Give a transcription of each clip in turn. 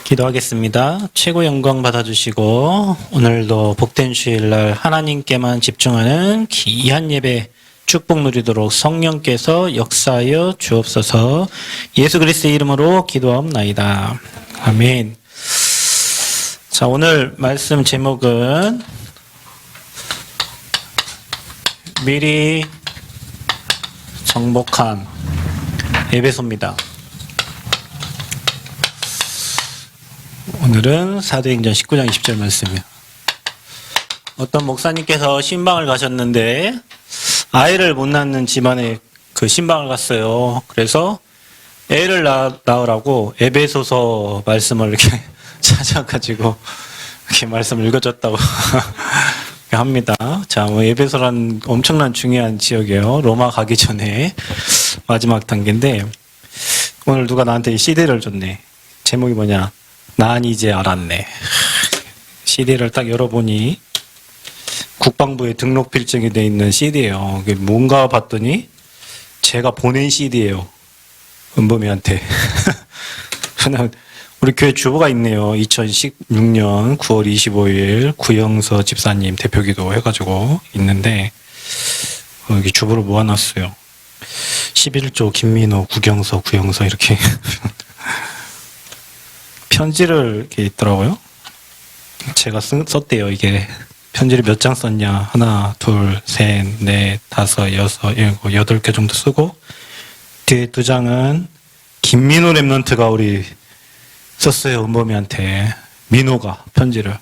기도하겠습니다. 최고 영광 받아주시고 오늘도 복된 주일날 하나님께만 집중하는 귀한 예배 축복 누리도록 성령께서 역사하여 주옵소서. 예수 그리스도의 이름으로 기도하옵나이다. 아멘. 자, 오늘 말씀 제목은 미리 정복한 에베소입니다. 오늘은 사도행전 19장 20절 말씀이에요. 어떤 목사님께서 신방을 가셨는데 아이를 못 낳는 집안에 그 신방을 갔어요. 그래서 애를 낳으라고 에베소서 말씀을 이렇게 찾아가지고 이렇게 말씀을 읽어줬다고 합니다. 자, 에베소란 엄청난 중요한 지역이에요. 로마 가기 전에 마지막 단계인데 오늘 누가 나한테 CD를 줬네. 제목이 뭐냐? 난 이제 알았네. CD를 딱 열어보니 국방부에 등록 필증이 돼 있는 CD예요. 이게 뭔가 봤더니 제가 보낸 CD예요. 은범이한테. 우리 교회 주보가 있네요. 2016년 9월 25일 구영서 집사님 대표기도 해가지고 있는데 여기 주보를 모아놨어요. 11조 김민호 구경서 구영서 이렇게 편지를 이렇게 있더라고요. 제가 썼대요. 이게 편지를 몇 장 썼냐? 하나, 둘, 셋, 넷, 다섯, 여섯, 일곱, 8개 정도 쓰고 뒤에 2장은 김민호 랩런트가 우리 썼어요. 은범이한테. 민호가 편지를.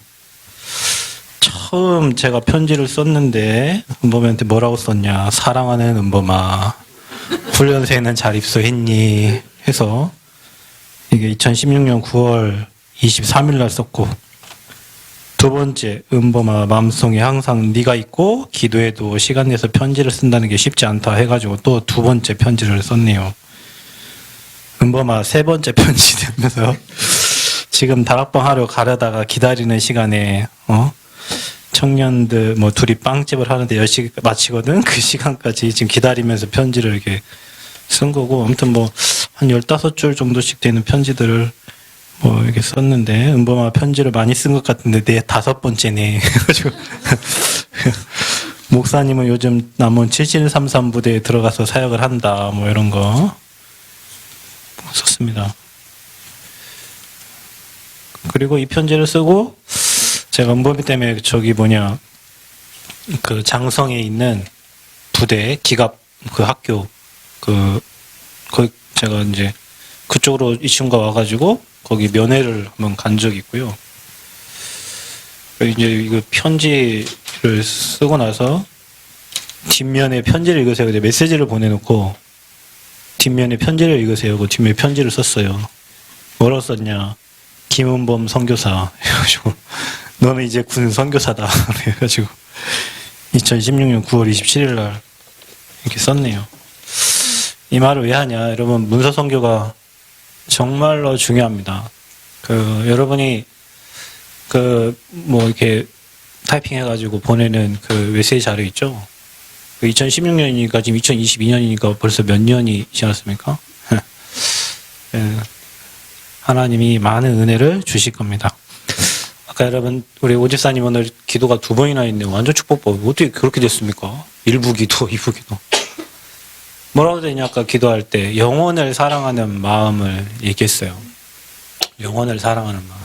처음 제가 편지를 썼는데 은범이한테 뭐라고 썼냐? 사랑하는 은범아, 훈련소에는 잘 입소했니? 해서 이게 2016년 9월 23일 날 썼고, 두 번째, 은범아 마음속에 항상 네가 있고 기도해도 시간 내서 편지를 쓴다는 게 쉽지 않다 해가지고 또 2번째 편지를 썼네요. 은범아 3번째 편지 되면서 지금 다락방 하러 가려다가 기다리는 시간에 청년들 둘이 빵집을 하는데 10시 마치거든. 그 시간까지 지금 기다리면서 편지를 이렇게 쓴 거고, 아무튼 한 15줄 정도씩 되는 편지들을 이렇게 썼는데, 은범아 편지를 많이 쓴 것 같은데, 내 5번째네. 그래가지고, 목사님은 요즘 남원 7733 부대에 들어가서 사역을 한다, 이런 거 썼습니다. 그리고 이 편지를 쓰고, 제가 은범이 때문에 그 장성에 있는 부대, 기갑 그 학교, 거기 제가 이제 그쪽으로 이 친구가 와가지고 거기 면회를 한번 간 적이 있고요. 이제 이거 편지를 쓰고 나서 뒷면에 편지를 읽으세요. 이제 메시지를 보내놓고 뒷면에 편지를 읽으세요. 그 뒷면에 편지를 썼어요. 뭐라고 썼냐? 김은범 선교사 해가지고 너는 이제 군 선교사다 해가지고 2016년 9월 27일 날 이렇게 썼네요. 이 말을 왜 하냐? 여러분, 문서 선교가 정말로 중요합니다. 여러분이 이렇게 타이핑 해가지고 보내는 그 메시지 자료 있죠? 2016년이니까 지금 2022년이니까 벌써 몇 년이 지났습니까? 하나님이 많은 은혜를 주실 겁니다. 아까 여러분, 우리 오집사님 오늘 기도가 2번이나 있네요. 완전 축복법. 어떻게 그렇게 됐습니까? 1부 기도, 2부 기도. 뭐라고 되냐? 아까 기도할 때 영혼을 사랑하는 마음을 얘기했어요. 영혼을 사랑하는 마음.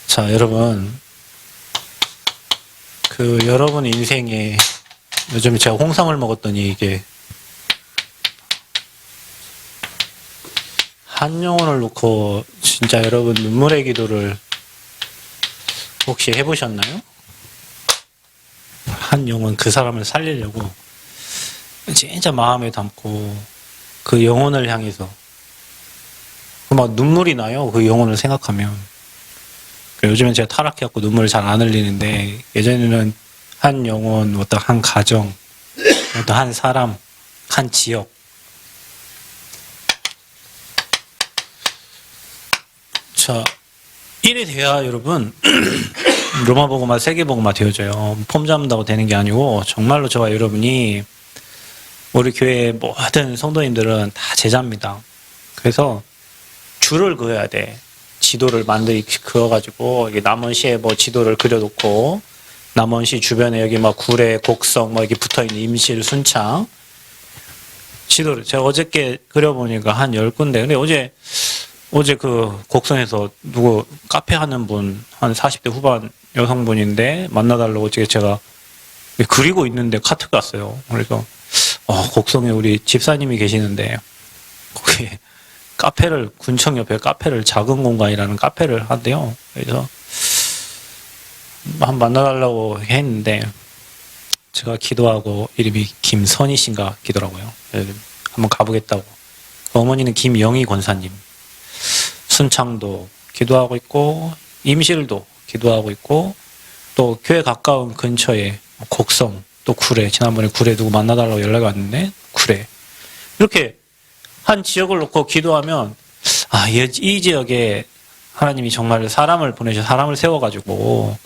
자, 여러분, 여러분 인생에 요즘 제가 홍삼을 먹었더니 이게 한 영혼을 놓고 진짜 여러분 눈물의 기도를 혹시 해보셨나요? 한 영혼, 그 사람을 살리려고 진짜 마음에 담고 그 영혼을 향해서 막 눈물이 나요. 그 영혼을 생각하면. 요즘엔 제가 타락해갖고 눈물을 잘 안 흘리는데, 예전에는 한 영혼, 어떤 한 가정, 어떤 한 사람, 한 지역, 자, 일이 돼야 여러분 로마복음화, 세계복음화 되어져요. 폼 잡는다고 되는 게 아니고 정말로 저와 여러분이, 우리 교회 모든 성도님들은 다 제자입니다. 그래서 줄을 그어야 돼. 지도를 그어가지고 이게 남원시에 뭐 지도를 그려놓고 남원시 주변에 여기 막 구례, 곡성 뭐 이렇게 붙어있는 임실, 순창 지도를 제가 어저께 그려보니까 한 10군데. 근데 어제 그 곡성에서 누구 카페 하는 분 한 40대 후반 여성분인데 만나달라고 제가 그리고 있는데 카트가 왔어요. 그래서 곡성에 우리 집사님이 계시는데 거기 카페를 군청 옆에 카페를 작은 공간이라는 카페를 한대요. 그래서 한 만나달라고 했는데 제가 기도하고 이름이 김선희 씨인가 기더라고요. 한번 가보겠다고. 어머니는 김영희 권사님. 순창도 기도하고 있고 임실도 기도하고 있고 또 교회 가까운 근처에 곡성 또 구례 지난번에 구례 누구 만나달라고 연락이 왔는데 구례 이렇게 한 지역을 놓고 기도하면 이 지역에 하나님이 정말 사람을 보내셔 사람을 세워가지고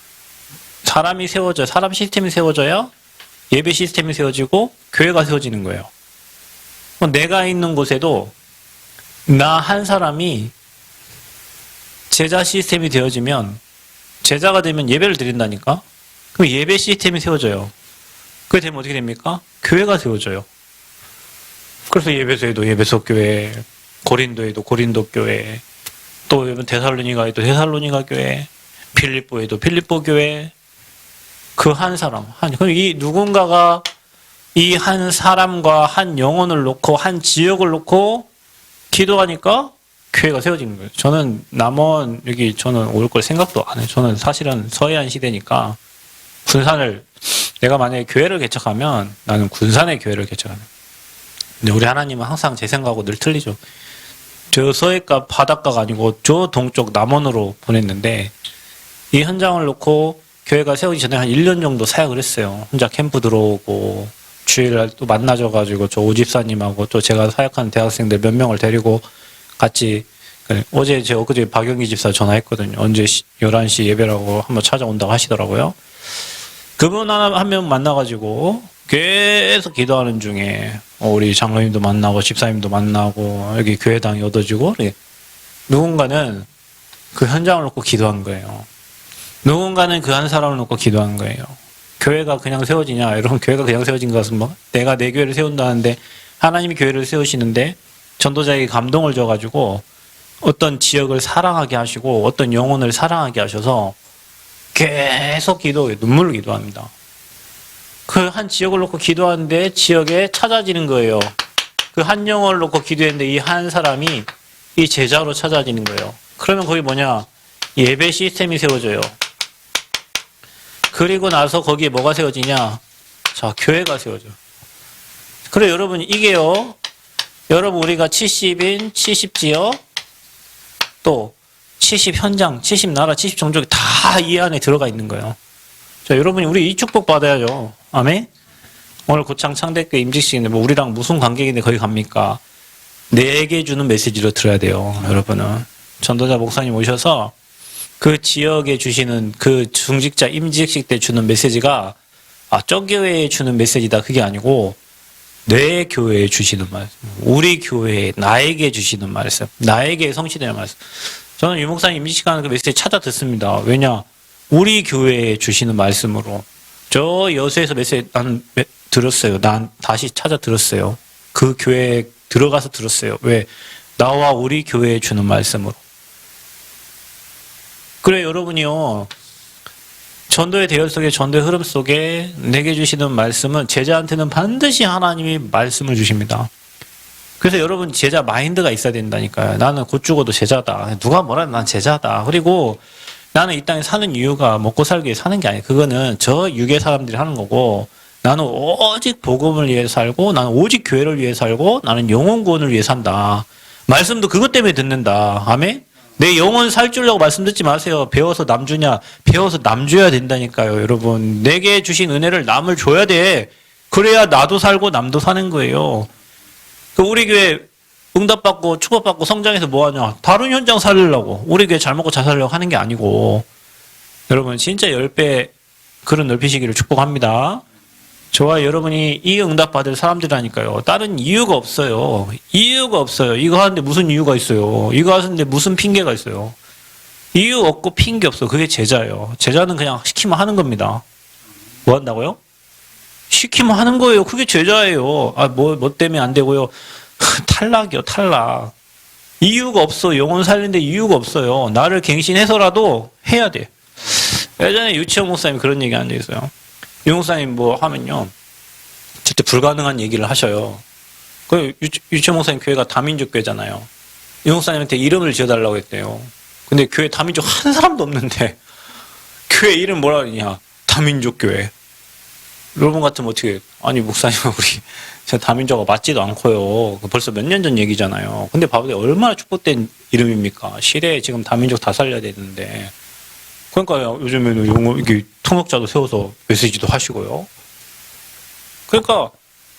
사람이 세워져 사람 시스템이 세워져야 예배 시스템이 세워지고 교회가 세워지는 거예요. 내가 있는 곳에도 나 한 사람이 제자 시스템이 되어지면 제자가 되면 예배를 드린다니까? 그럼 예배 시스템이 세워져요. 그게 되면 어떻게 됩니까? 교회가 세워져요. 그래서 예배소에도 예배소 교회, 고린도에도 고린도 교회, 또 데살로니가에도 데살로니가 교회, 필립보에도 필립보 교회, 그 한 사람, 그럼 이 누군가가 이 한 사람과 한 영혼을 놓고 한 지역을 놓고 기도하니까 교회가 세워지는 거예요. 저는 남원 여기 저는 올 걸 생각도 안 해요. 저는 사실은 서해안 시대니까 군산을 내가 만약에 교회를 개척하면 나는 군산의 교회를 개척하는 거예요. 근데 우리 하나님은 항상 제 생각하고 늘 틀리죠. 저 서해가 바닷가가 아니고 저 동쪽 남원으로 보냈는데 이 현장을 놓고 교회가 세우기 전에 한 1년 정도 사역을 했어요. 혼자 캠프 들어오고 주일날 또 만나줘가지고 저 오집사님하고 또 제가 사역하는 대학생들 몇 명을 데리고 같이 어제 엊그제 박영기 집사 전화했거든요. 언제 11시 예배라고 한번 찾아온다고 하시더라고요. 그분 한 명 만나가지고 계속 기도하는 중에 우리 장로님도 만나고 집사님도 만나고 여기 교회당이 얻어지고 누군가는 그 현장을 놓고 기도한 거예요. 누군가는 그 한 사람을 놓고 기도한 거예요. 교회가 그냥 세워지냐? 여러분 교회가 그냥 세워진 것은 뭐 내가 내 교회를 세운다는데 하나님이 교회를 세우시는데 전도자에게 감동을 줘가지고 어떤 지역을 사랑하게 하시고 어떤 영혼을 사랑하게 하셔서 계속 눈물로 기도합니다. 그 한 지역을 놓고 기도하는데 지역에 찾아지는 거예요. 그 한 영혼을 놓고 기도했는데 이 한 사람이 이 제자로 찾아지는 거예요. 그러면 거기 뭐냐? 예배 시스템이 세워져요. 그리고 나서 거기에 뭐가 세워지냐? 자, 교회가 세워져. 그래 여러분 이게요. 여러분 우리가 70인, 70지역, 또 70현장, 70나라, 70종족이 다 이 안에 들어가 있는 거예요. 자, 여러분이 우리 이 축복 받아야죠. 아멘? 오늘 고창 창대교회 임직식인데 뭐 우리랑 무슨 관계인데 거기 갑니까? 내게 주는 메시지로 들어야 돼요. 여러분은. 전도자 목사님 오셔서 그 지역에 주시는 그 중직자 임직식 때 주는 메시지가 저 교회에 주는 메시지다 그게 아니고 내 교회에 주시는 말씀, 우리 교회에 나에게 주시는 말씀, 나에게 성취되는 말씀. 저는 유 목사님 임직식 하는 그 메시지 찾아 듣습니다. 왜냐? 우리 교회에 주시는 말씀으로. 저 여수에서 메시지 난 들었어요. 난 다시 찾아 들었어요. 그 교회에 들어가서 들었어요. 왜? 나와 우리 교회에 주는 말씀으로. 그래 여러분이요. 전도의 대열 속에 전도의 흐름 속에 내게 주시는 말씀은 제자한테는 반드시 하나님이 말씀을 주십니다. 그래서 여러분 제자 마인드가 있어야 된다니까요. 나는 곧 죽어도 제자다. 누가 뭐라든 난 제자다. 그리고 나는 이 땅에 사는 이유가 먹고 살기 위해 사는 게 아니에요. 그거는 저 육의 사람들이 하는 거고 나는 오직 복음을 위해 살고 나는 오직 교회를 위해 살고 나는 영혼 구원을 위해 산다. 말씀도 그것 때문에 듣는다. 아멘? 내 영혼 살주려고 말씀 듣지 마세요. 배워서 남 주냐? 배워서 남 줘야 된다니까요. 여러분 내게 주신 은혜를 남을 줘야 돼. 그래야 나도 살고 남도 사는 거예요. 우리 교회 응답받고 축복받고 성장해서 뭐하냐? 다른 현장 살리려고 우리 교회 잘 먹고 잘 살려고 하는 게 아니고 여러분 진짜 10배 그런 넓히시기를 축복합니다. 저와 여러분이 이 응답 받을 사람들이라니까요. 다른 이유가 없어요. 이유가 없어요. 이거 하는데 무슨 이유가 있어요. 이거 하는데 무슨 핑계가 있어요. 이유 없고 핑계 없어. 그게 제자예요. 제자는 그냥 시키면 하는 겁니다. 뭐 한다고요? 시키면 하는 거예요. 그게 제자예요. 뭐 때문에 안 되고요. 탈락이요, 탈락. 이유가 없어. 영혼 살리는데 이유가 없어요. 나를 갱신해서라도 해야 돼. 예전에 유치원 목사님이 그런 얘기 한 적 있어요. 유 목사님 뭐 하면요. 절대 불가능한 얘기를 하셔요. 그 유치원 목사님 교회가 다민족 교회잖아요. 유 목사님한테 이름을 지어달라고 했대요. 근데 교회 다민족 한 사람도 없는데 교회 이름 뭐라 그러냐. 다민족 교회. 여러분 같으면 어떻게, 아니 목사님 우리 제가 다민족가 맞지도 않고요. 벌써 몇 년 전 얘기잖아요. 근데 봐보세요. 얼마나 축복된 이름입니까? 시대에 지금 다민족 다 살려야 되는데. 그러니까 요즘에는 영어 이게 통역자도 세워서 메시지도 하시고요. 그러니까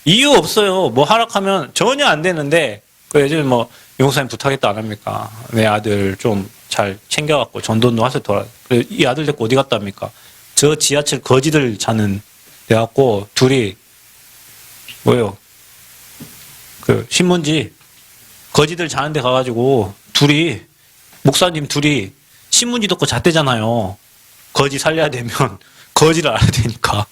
이유 없어요. 뭐 하락하면 전혀 안 되는데 그 예전에 뭐 용사님 부탁했다 안 합니까? 내 아들 좀 잘 챙겨갖고 전도도 하서 돌아. 이 아들 데리고 어디 갔다 합니까? 저 지하철 거지들 자는 데 갖고 둘이 뭐예요? 그 신문지 거지들 자는 데 가가지고 둘이 목사님 둘이 신문지 듣고 잤대잖아요. 거지 살려야 되면 거지를 알아야 되니까.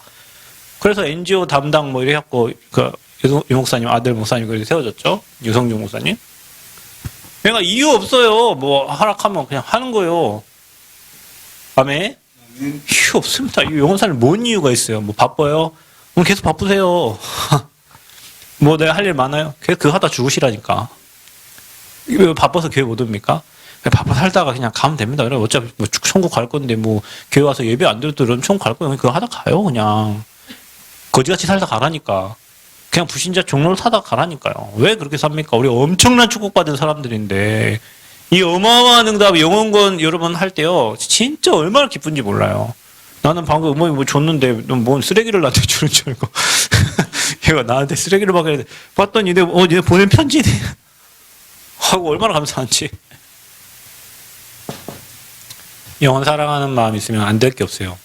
그래서 NGO 담당 뭐 이래 갖고 그 유 목사님 아들 목사님 그렇게 세워졌죠. 유성중 목사님. 내가 이유 없어요. 뭐 하락하면 그냥 하는 거예요. 아멘. 이유 없습니다. 영혼사는 뭔 이유가 있어요? 뭐 바빠요? 그럼 계속 바쁘세요. 뭐 내가 할 일 많아요? 계속 그거 하다 죽으시라니까. 왜 바빠서 교회 못 옵니까? 바빠 살다가 그냥 가면 됩니다. 그래 어차피 뭐 천국 갈 건데 뭐 교회 와서 예배 안 드려도 그럼 천국 갈 거예요. 그거 하다 가요 그냥. 거지같이 살다 가라니까. 그냥 불신자 종로를 타다 가라니까요. 왜 그렇게 삽니까? 우리 엄청난 축복받은 사람들인데 이 어마어마한 응답 영혼권 여러분 할 때요. 진짜 얼마나 기쁜지 몰라요. 나는 방금 어머니 뭐 줬는데 뭔 쓰레기를 나한테 주는 줄 알고 얘가 나한테 쓰레기를 받게 봤더니 얘 보낸 편지네 하고 얼마나 감사한지. 영혼 사랑하는 마음 있으면 안 될 게 없어요.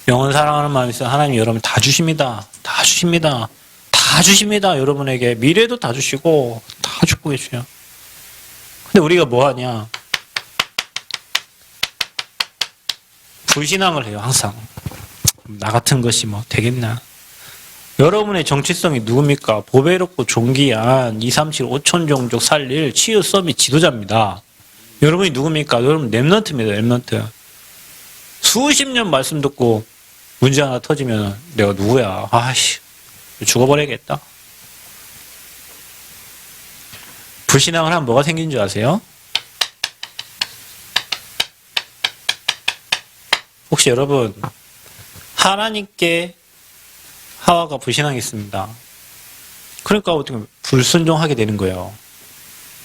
영혼 사랑하는 마음 있으면 하나님 여러분 다 주십니다. 다 주십니다. 다 주십니다. 여러분에게 미래도 다 주시고 다 주고 계셔요. 근데 우리가 뭐 하냐? 불신앙을 해요. 항상. 나 같은 것이 뭐 되겠나? 여러분의 정체성이 누굽니까? 보배롭고 존귀한 2, 3, 7, 5천 종족 살릴 치유 서밋 지도자입니다. 여러분이 누굽니까? 여러분 랩넌트입니다. 랩넌트. 수십 년 말씀 듣고 문제 하나 터지면 내가 누구야? 아이씨 죽어버려야겠다. 불신앙을 하면 뭐가 생긴 줄 아세요? 혹시 여러분 하나님께 하와가 불신앙했습니다. 그러니까 어떻게 불순종하게 되는 거예요.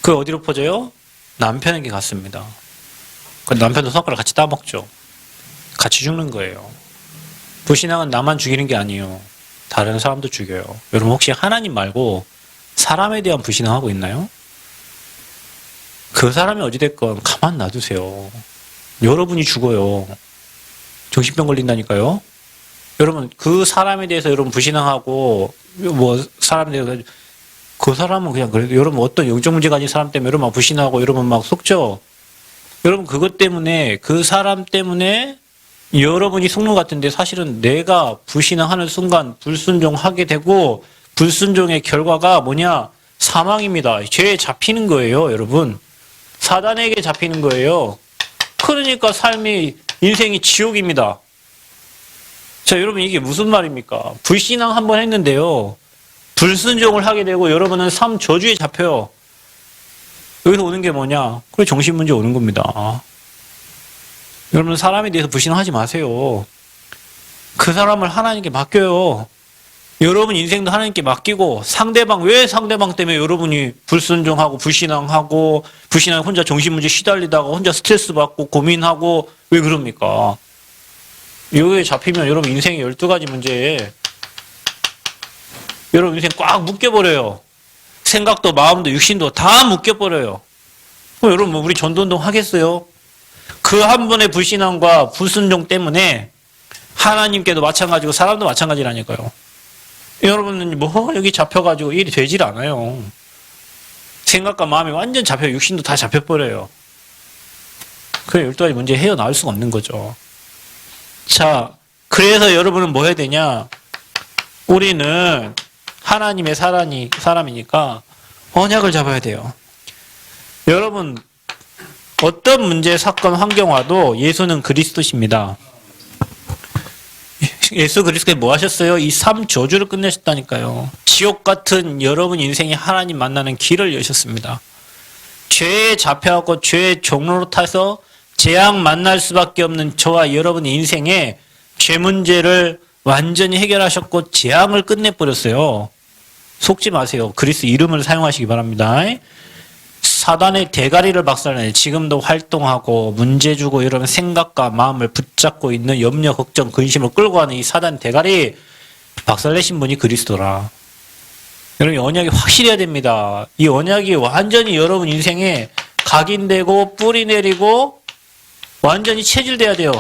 그 어디로 퍼져요? 남편에게 갔습니다. 그 남편도 손가락 같이 따먹죠. 같이 죽는 거예요. 불신앙은 나만 죽이는 게 아니에요. 다른 사람도 죽여요. 여러분 혹시 하나님 말고 사람에 대한 불신앙하고 있나요? 그 사람이 어찌됐건 가만 놔두세요. 여러분이 죽어요. 정신병 걸린다니까요. 여러분 그 사람에 대해서 여러분 불신앙하고 뭐 사람에 대해서 그 사람은 그냥 그래도 여러분 어떤 영적 문제 가진 사람 때문에 여러분 막 불신하고 여러분 막 속죠. 여러분 그것 때문에 그 사람 때문에 여러분이 속는 것 같은데 사실은 내가 불신앙하는 순간 불순종하게 되고 불순종의 결과가 뭐냐? 사망입니다. 죄에 잡히는 거예요, 여러분. 사단에게 잡히는 거예요. 그러니까 삶이 인생이 지옥입니다. 자, 여러분 이게 무슨 말입니까? 불신앙 한번 했는데요. 불순종을 하게 되고 여러분은 삶 저주에 잡혀요. 여기서 오는 게 뭐냐? 그래 정신 문제 오는 겁니다. 여러분 사람에 대해서 불신하지 마세요. 그 사람을 하나님께 맡겨요. 여러분 인생도 하나님께 맡기고 상대방 왜 상대방 때문에 여러분이 불순종하고 불신앙하고 불신앙 혼자 정신 문제 시달리다가 혼자 스트레스 받고 고민하고 왜 그럽니까? 여기에 잡히면 여러분 인생의 12가지 문제에 여러분 인생 꽉 묶여버려요. 생각도 마음도 육신도 다 묶여버려요. 그럼 여러분 뭐 우리 전도운동 하겠어요? 그 한 번의 불신앙과 불순종 때문에 하나님께도 마찬가지고 사람도 마찬가지라니까요. 여러분은 뭐 여기 잡혀가지고 일이 되질 않아요. 생각과 마음이 완전 잡혀 육신도 다 잡혀버려요. 그 12가지 문제 헤어나올 수가 없는 거죠. 자, 그래서 여러분은 뭐 해야 되냐? 우리는 하나님의 사람이니까 언약을 잡아야 돼요. 여러분, 어떤 문제, 사건, 환경 와도 예수는 그리스도십니다. 예수 그리스도에 뭐 하셨어요? 이 삶 저주를 끝내셨다니까요. 지옥 같은 여러분 인생이 하나님 만나는 길을 여셨습니다. 죄에 잡혀갖고 죄의 종로로 타서 재앙 만날 수밖에 없는 저와 여러분의 인생에 죄 문제를 완전히 해결하셨고 재앙을 끝내버렸어요. 속지 마세요. 그리스도 이름을 사용하시기 바랍니다. 사단의 대가리를 박살내 지금도 활동하고 문제 주고 여러분 생각과 마음을 붙잡고 있는 염려, 걱정, 근심을 끌고 가는 이 사단 대가리 박살내신 분이 그리스도라. 여러분 언약이 확실해야 됩니다. 이 언약이 완전히 여러분 인생에 각인되고 뿌리 내리고 완전히 체질돼야 돼요.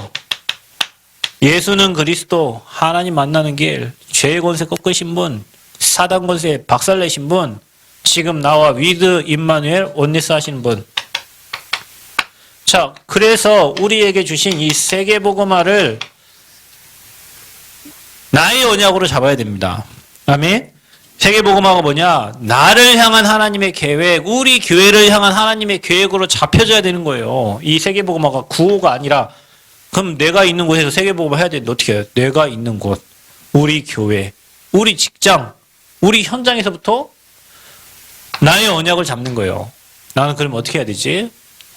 예수는 그리스도, 하나님 만나는 길, 죄의 권세 꺾으신 분, 사단 권세 박살내신 분, 지금 나와 위드 임마누엘 온니스 하시는 분. 자, 그래서 우리에게 주신 이 세계복음화를 나의 언약으로 잡아야 됩니다. 아멘. 세계복음화가 뭐냐? 나를 향한 하나님의 계획, 우리 교회를 향한 하나님의 계획으로 잡혀져야 되는 거예요. 이 세계복음화가 구호가 아니라 그럼 내가 있는 곳에서 세계복음화 해야 되는데 어떻게 해요? 내가 있는 곳, 우리 교회, 우리 직장, 우리 현장에서부터 나의 언약을 잡는 거예요. 나는 그럼 어떻게 해야 되지?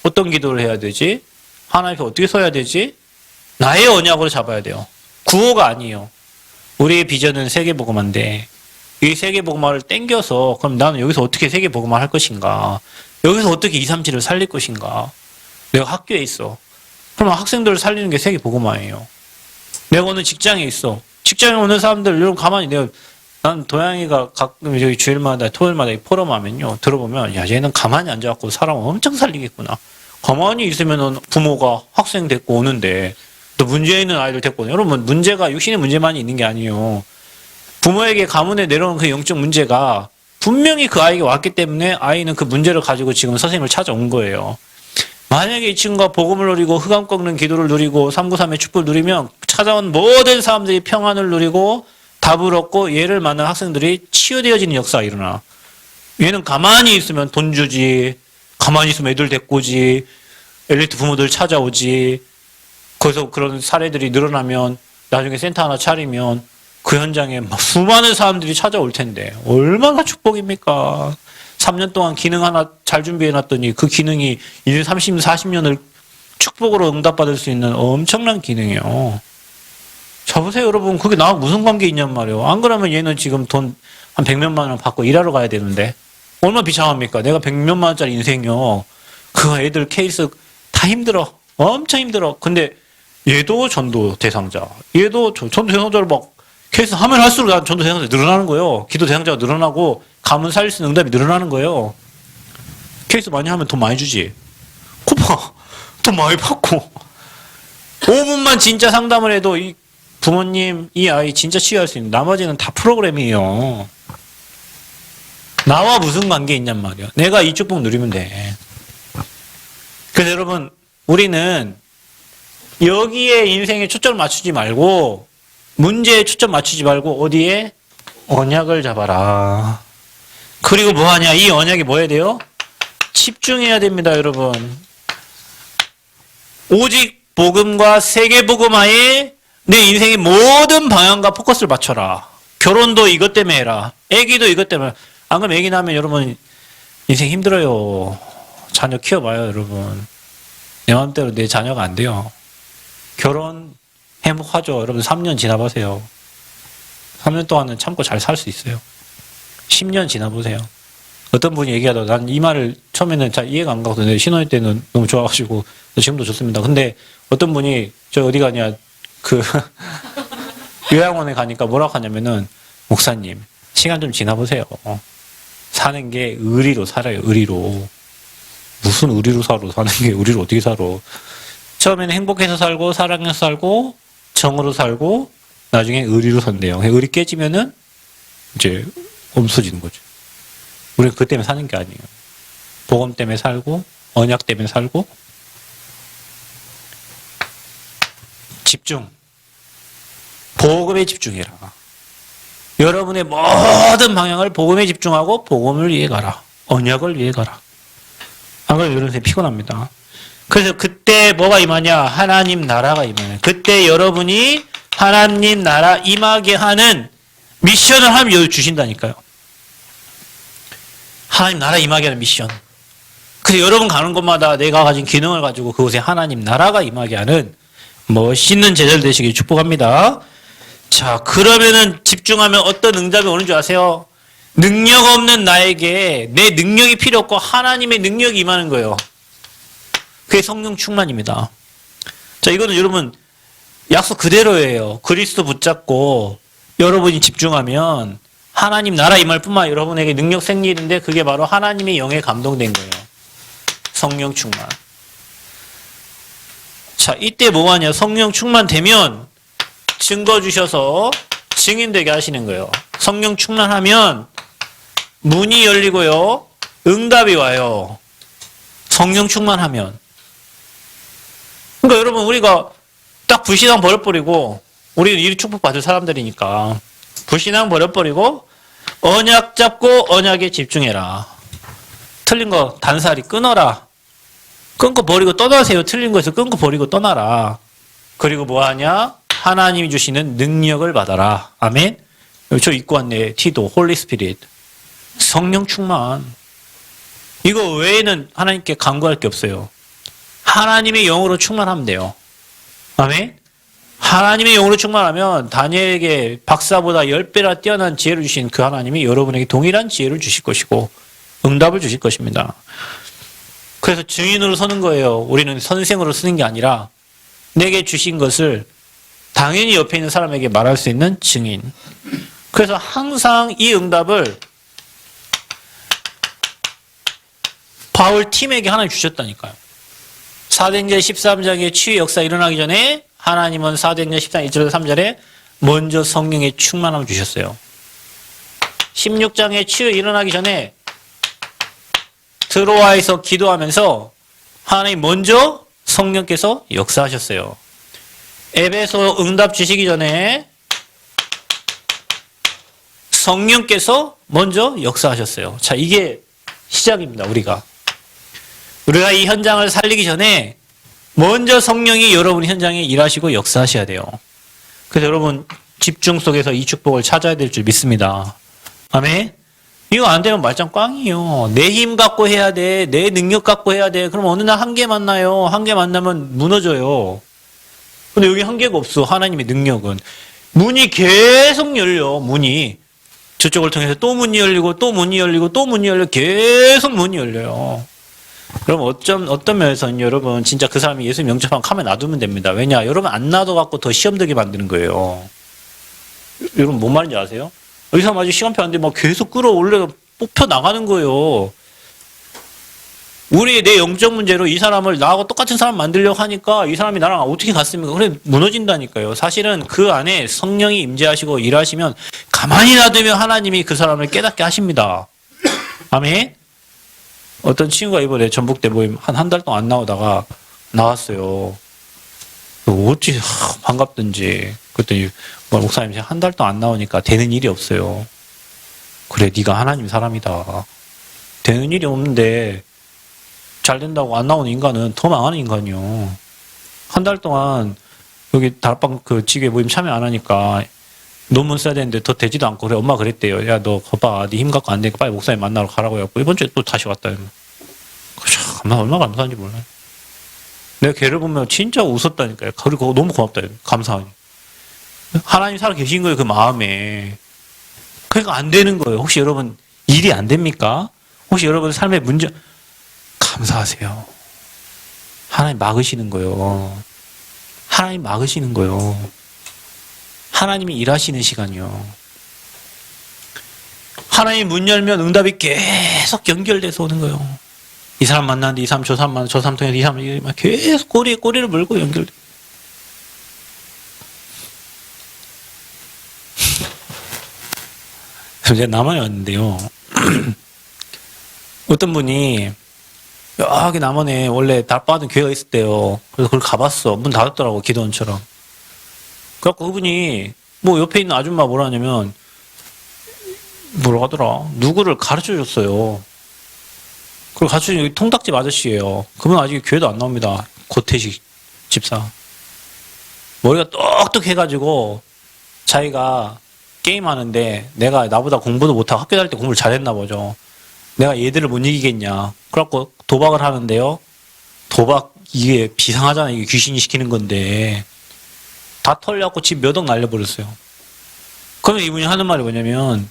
어떤 기도를 해야 되지? 하나님 앞에 어떻게 서야 되지? 나의 언약으로 잡아야 돼요. 구호가 아니에요. 우리의 비전은 세계복음화인데 이 세계복음화를 땡겨서 그럼 나는 여기서 어떻게 세계복음화 할 것인가? 여기서 어떻게 237을 살릴 것인가? 내가 학교에 있어. 그럼 학생들을 살리는 게 세계복음화예요. 내가 오늘 직장에 있어. 직장에 오는 사람들 여러분 가만히 난 도양이가 가끔 저기 주일마다 토요일마다 포럼하면요 들어보면 야 얘는 가만히 앉아갖고 사람 엄청 살리겠구나. 가만히 있으면은 부모가 학생 데리고 오는데 또 문제 있는 아이들 데리고 오는. 여러분 문제가 육신의 문제만이 있는 게 아니에요. 부모에게 가문에 내려오는 그 영적 문제가 분명히 그 아이에게 왔기 때문에 아이는 그 문제를 가지고 지금 선생님을 찾아온 거예요. 만약에 이 친구가 복음을 누리고 흑암 꺾는 기도를 누리고 393의 축복을 누리면 찾아온 모든 사람들이 평안을 누리고 답을 얻고 얘를 만난 학생들이 치유되어지는 역사가 일어나. 얘는 가만히 있으면 돈 주지, 가만히 있으면 애들 데리고 오지, 엘리트 부모들 찾아오지. 거기서 그런 사례들이 늘어나면 나중에 센터 하나 차리면 그 현장에 수많은 사람들이 찾아올 텐데 얼마나 축복입니까? 3년 동안 기능 하나 잘 준비해놨더니 그 기능이 이제 30, 40년을 축복으로 응답받을 수 있는 엄청난 기능이에요. 자, 보세요, 여러분. 그게 나하고 무슨 관계 있냔 말이에요. 안 그러면 얘는 지금 돈 한 100몇만 원 받고 일하러 가야 되는데. 얼마나 비참합니까? 내가 100몇만 원짜리 인생이요. 그 애들 케이스 다 힘들어. 엄청 힘들어. 근데 얘도 전도 대상자. 얘도 전도 대상자를 막 케이스 하면 할수록 난 전도 대상자 늘어나는 거예요. 기도 대상자가 늘어나고 가문 살릴 수 있는 응답이 늘어나는 거예요. 케이스 많이 하면 돈 많이 주지. 코파 돈 많이 받고 5분만 진짜 상담을 해도 이 부모님 이 아이 진짜 치유할 수 있는 나머지는 다 프로그램이에요. 나와 무슨 관계 있냔 말이야. 내가 이 축복 누리면 돼. 그래서 여러분 우리는 여기에 인생에 초점을 맞추지 말고 문제에 초점 맞추지 말고 어디에? 언약을 잡아라. 그리고 뭐하냐? 이 언약이 뭐 해야 돼요? 집중해야 됩니다, 여러분. 오직 복음과 세계복음화에 내 인생의 모든 방향과 포커스를 맞춰라. 결혼도 이것 때문에 해라. 애기도 이것 때문에. 안 그러면 애기 낳으면 여러분 인생 힘들어요. 자녀 키워봐요, 여러분. 내 마음대로 내 자녀가 안 돼요. 결혼 행복하죠. 여러분 3년 지나보세요. 3년 동안은 참고 잘 살 수 있어요. 10년 지나보세요. 어떤 분이 얘기하다가 난 이 말을 처음에는 잘 이해가 안 가거든요. 신혼일 때는 너무 좋아가지고 지금도 좋습니다. 근데 어떤 분이 저 어디 가냐 그 요양원에 가니까 뭐라고 하냐면은 목사님 시간 좀 지나보세요. 사는 게 의리로 살아요. 의리로. 무슨 의리로 살아. 사는 게 의리로 어떻게 살아. 처음에는 행복해서 살고 사랑해서 살고 정으로 살고 나중에 의리로 산대요. 의리 깨지면은 이제 없어지는 거죠. 우리는 그 때문에 사는 게 아니에요. 복음 때문에 살고 언약 때문에 살고 집중. 복음에 집중해라. 여러분의 모든 방향을 복음에 집중하고 복음을 위해 가라. 언약을 위해 가라. 안 그러면 여러분이 피곤합니다. 그래서 그때 뭐가 임하냐? 하나님 나라가 임하냐. 그때 여러분이 하나님 나라 임하게 하는 미션을 하나님 주신다니까요. 하나님 나라 임하게 하는 미션. 그래서 여러분 가는 곳마다 내가 가진 기능을 가지고 그곳에 하나님 나라가 임하게 하는 멋있는 제자들 되시길 축복합니다. 자, 그러면은 집중하면 어떤 응답이 오는 줄 아세요? 능력 없는 나에게 내 능력이 필요 없고 하나님의 능력이 임하는 거예요. 그게 성령 충만입니다. 자, 이거는 여러분 약속 그대로예요. 그리스도 붙잡고 여러분이 집중하면 하나님 나라 임할 뿐만 아니라 여러분에게 능력 생기는데 그게 바로 하나님의 영에 감동된 거예요. 성령 충만. 자, 이때 뭐가 하냐? 성령 충만되면 증거 주셔서 증인되게 하시는 거예요. 성령 충만하면 문이 열리고요. 응답이 와요. 성령 충만하면. 그러니까 여러분 우리가 딱 불신앙 버려버리고 우리는 이 축복받을 사람들이니까 불신앙 버려버리고 언약 잡고 언약에 집중해라. 틀린 거 단사리 끊어라. 끊고 버리고 떠나세요. 틀린 거에서 끊고 버리고 떠나라. 그리고 뭐 하냐? 하나님이 주시는 능력을 받아라. 아멘. 저 입고 왔네. 티도 홀리 스피릿. 성령 충만. 이거 외에는 하나님께 간구할 게 없어요. 하나님의 영으로 충만하면 돼요. 아멘. 하나님의 영으로 충만하면 다니엘에게 박사보다 10배나 뛰어난 지혜를 주신 그 하나님이 여러분에게 동일한 지혜를 주실 것이고 응답을 주실 것입니다. 그래서 증인으로 서는 거예요. 우리는 선생으로 쓰는 게 아니라 내게 주신 것을 당연히 옆에 있는 사람에게 말할 수 있는 증인. 그래서 항상 이 응답을 바울 팀에게 하나님 주셨다니까요. 사도행전 13장의 치유 역사 일어나기 전에 하나님은 사도행전 13장 1절에서 3절에 먼저 성령의 충만함을 주셨어요. 16장의 치유 일어나기 전에 드로아에서 기도하면서 하나님 먼저 성령께서 역사하셨어요. 에베소 응답 주시기 전에 성령께서 먼저 역사하셨어요. 자, 이게 시작입니다. 우리가 이 현장을 살리기 전에 먼저 성령이 여러분 현장에 일하시고 역사하셔야 돼요. 그래서 여러분 집중 속에서 이 축복을 찾아야 될 줄 믿습니다. 아멘. 이거 안 되면 말짱 꽝이에요. 내 힘 갖고 해야 돼. 내 능력 갖고 해야 돼. 그럼 어느 날 한계 만나요. 한계 만나면 무너져요. 근데 여기 한계가 없어. 하나님의 능력은. 문이 계속 열려. 문이. 저쪽을 통해서 또 문이 열리고 또 문이 열리고 또 문이 열려. 계속 문이 열려요. 그럼 어떤 면에서는 여러분 진짜 그 사람이 예수님 영접하면 가만 놔두면 됩니다. 왜냐? 여러분 안 놔둬갖고 더 시험 들게 만드는 거예요. 여러분 뭔 말인지 아세요? 이 사람 아직 시간표 안 돼. 막 계속 끌어올려 뽑혀 나가는 거예요. 내 영적 문제로 이 사람을 나하고 똑같은 사람 만들려고 하니까 이 사람이 나랑 어떻게 갔습니까? 그래 무너진다니까요. 사실은 그 안에 성령이 임재하시고 일하시면 가만히 놔두면 하나님이 그 사람을 깨닫게 하십니다. 아멘. 어떤 친구가 이번에 전북대 모임 한 달 동안 안 나오다가 나왔어요. 어찌 반갑든지. 그랬더니 목사님 한 달 동안 안 나오니까 되는 일이 없어요. 그래 네가 하나님 사람이다. 되는 일이 없는데 잘 된다고 안 나오는 인간은 더 망하는 인간이요. 한 달 동안 여기 다락방 그 지교회 모임 참여 안 하니까 논문 써야 되는데 더 되지도 않고 그래 엄마 그랬대요. 야 너 거봐 네 힘 갖고 안 되니까 빨리 목사님 만나러 가라고 해갖고 이번 주에 또 다시 왔다. 얼마나 감사한지 몰라요. 내가 걔를 보면 진짜 웃었다니까요. 그리고 너무 고맙다. 감사하니. 하나님 살아 계신 거예요. 그 마음에. 그러니까 안 되는 거예요. 혹시 여러분 일이 안 됩니까? 혹시 여러분 삶의 문제 감사하세요. 하나님 막으시는 거예요. 하나님 막으시는 거예요. 하나님이 일하시는 시간이요. 하나님 문 열면 응답이 계속 연결돼서 오는 거예요. 이 사람 만났는데 이 사람 저 사람 만나 저 사람 통해서 이 사람 계속 꼬리를 물고 연결돼. 제가 남한에 왔는데요. 어떤 분이 여기 남한에 원래 달빠하던 교회가 있었대요. 그래서 그걸 가봤어. 문 닫았더라고 기도원처럼. 그래갖고 그분이 뭐 옆에 있는 아줌마 뭐라 하냐면 뭐라 하더라. 누구를 가르쳐 줬어요. 그리고 가르쳐 준 통닭집 아저씨예요. 그분 아직 교회도 안 나옵니다. 고태식 집사. 머리가 똑똑해가지고 자기가 게임하는데 내가 나보다 공부도 못하고 학교 다닐 때 공부를 잘했나 보죠. 내가 얘들을 못 이기겠냐. 그래갖고 도박을 하는데요. 도박 이게 비상하잖아요. 이게 귀신이 시키는 건데 다 털려갖고 집 몇 억 날려버렸어요. 그러면 이분이 하는 말이 뭐냐면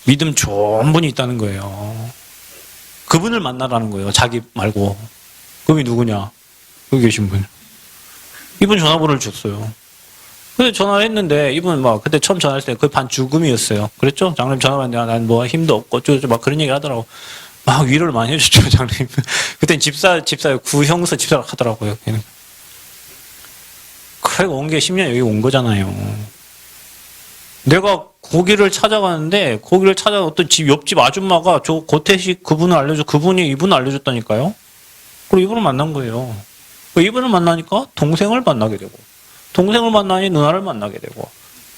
믿음 좋은 분이 있다는 거예요. 그분을 만나라는 거예요. 자기 말고. 그분이 누구냐? 여기 계신 분. 이분 전화번호를 줬어요. 그래서 전화를 했는데 이분 막 그때 처음 전화했을 때 거의 반 죽음이었어요. 그랬죠? 장로님 전화 왔는데 난 뭐 힘도 없고 어쩌고 막 그런 얘기 하더라고. 막 위로를 많이 해줬죠, 장로님. 그땐 집사 구형사 집사라 하더라고요. 걔는. 그래 온 게 10년 여기 온 거잖아요. 내가 거기를 찾아가는데 거기를 찾아 어떤 집 옆집 아줌마가 저 고태식 그분을 알려줘 그분이 이분을 알려줬다니까요. 그리고 이분을 만난 거예요. 이분을 만나니까 동생을 만나게 되고 동생을 만나니 누나를 만나게 되고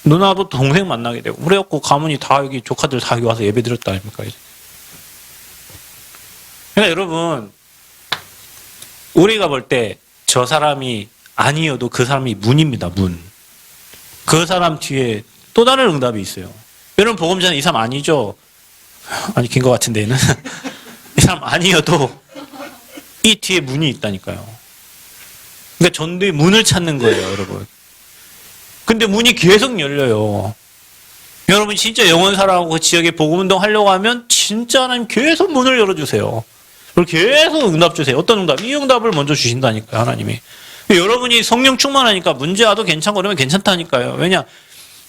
누나도 동생 만나게 되고 그래갖고 가문이 다 여기 조카들 다 여기 와서 예배 드렸다 아닙니까 이제. 그러니까 여러분 우리가 볼 때 저 사람이 아니어도 그 사람이 문입니다. 문. 그 사람 뒤에 또 다른 응답이 있어요. 여러분 복음 전에 이 사람 아니죠? 아니 긴 것 같은데 얘는 이 사람 아니어도 이 뒤에 문이 있다니까요. 그러니까 전도의 문을 찾는 거예요, 여러분. 근데 문이 계속 열려요. 여러분 진짜 영원 사랑하고 그 지역에 복음 운동 하려고 하면 진짜 하나님 계속 문을 열어주세요. 그리고 계속 응답 주세요. 어떤 응답? 이 응답을 먼저 주신다니까요, 하나님이. 여러분이 성령 충만하니까 문제 와도 괜찮고 그러면 괜찮다니까요. 왜냐?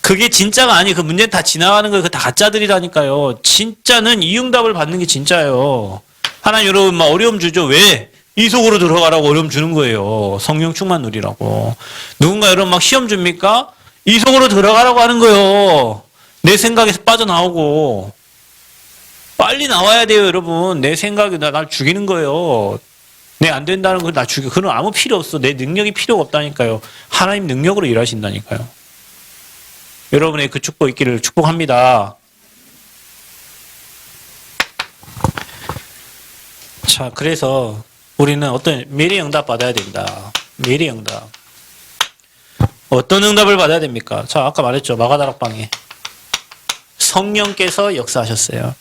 그게 진짜가 아니 그 문제는 다 지나가는 거예요. 그 다 가짜들이라니까요. 진짜는 이 응답을 받는 게 진짜예요. 하나님 여러분 막 어려움 주죠. 왜? 이 속으로 들어가라고 어려움 주는 거예요. 성령 충만 누리라고. 누군가 여러분 막 시험 줍니까? 이 속으로 들어가라고 하는 거예요. 내 생각에서 빠져나오고. 빨리 나와야 돼요, 여러분. 내 생각이 날 죽이는 거예요. 내 안 된다는 걸 나 죽여. 그건 아무 필요 없어. 내 능력이 필요가 없다니까요. 하나님 능력으로 일하신다니까요. 여러분의 그 축복 있기를 축복합니다. 자, 그래서 우리는 어떤 미래 응답 받아야 된다. 미래 응답. 어떤 응답을 받아야 됩니까? 자, 아까 말했죠. 마가다락방에. 성령께서 역사하셨어요.